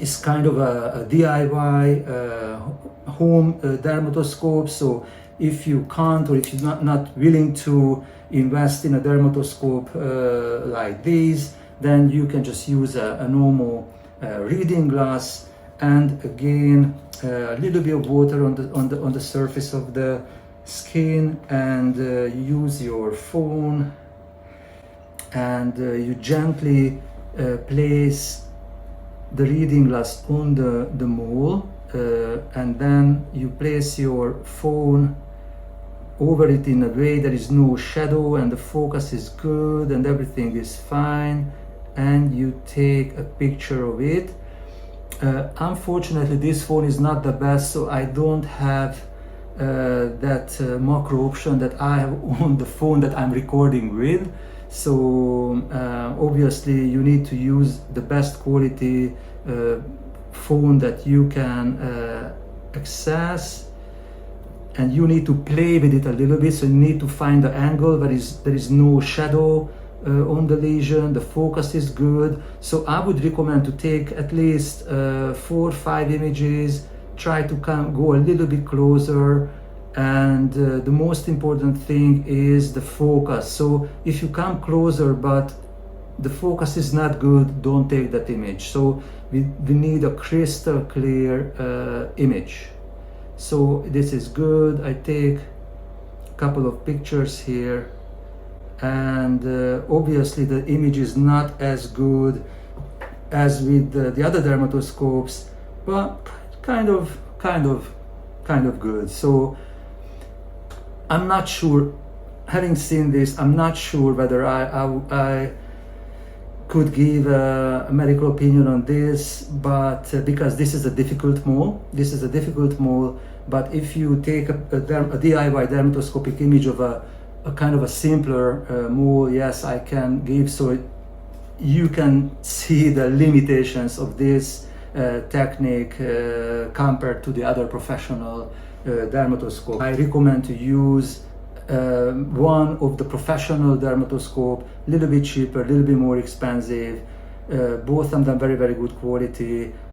is kind of a DIY home dermatoscope. So if you can't, or if you're not willing to invest in a dermatoscope like this, then you can just use a normal reading glass, and again a little bit of water on the surface of the skin, and use your phone, and you gently place the reading glass on the mole, and then you place your phone over it in a way there is no shadow and the focus is good and everything is fine, and you take a picture of it. Unfortunately, this phone is not the best, so I don't have that macro option that I have on the phone that I'm recording with. So obviously you need to use the best quality phone that you can access, and you need to play with it a little bit. So you need to find the angle where there is no shadow on the lesion, the focus is good. So I would recommend to take at least 4 or 5 images, try to go a little bit closer, and the most important thing is the focus. So if you come closer but the focus is not good, don't take that image. So we need a crystal clear image. So this is good. I take a couple of pictures here, and obviously the image is not as good as with the other dermatoscopes, but kind of good. So I'm not sure, having seen this, I'm not sure whether I could give a medical opinion on this, but because this is a difficult mole, but if you take a DIY dermatoscopic image of a kind of a simpler mole, yes, I can give, so you can see the limitations of this technique compared to the other professional dermatoscope. I recommend to use one of the professional dermatoscope, a little bit cheaper, a little bit more expensive, both of them very good quality.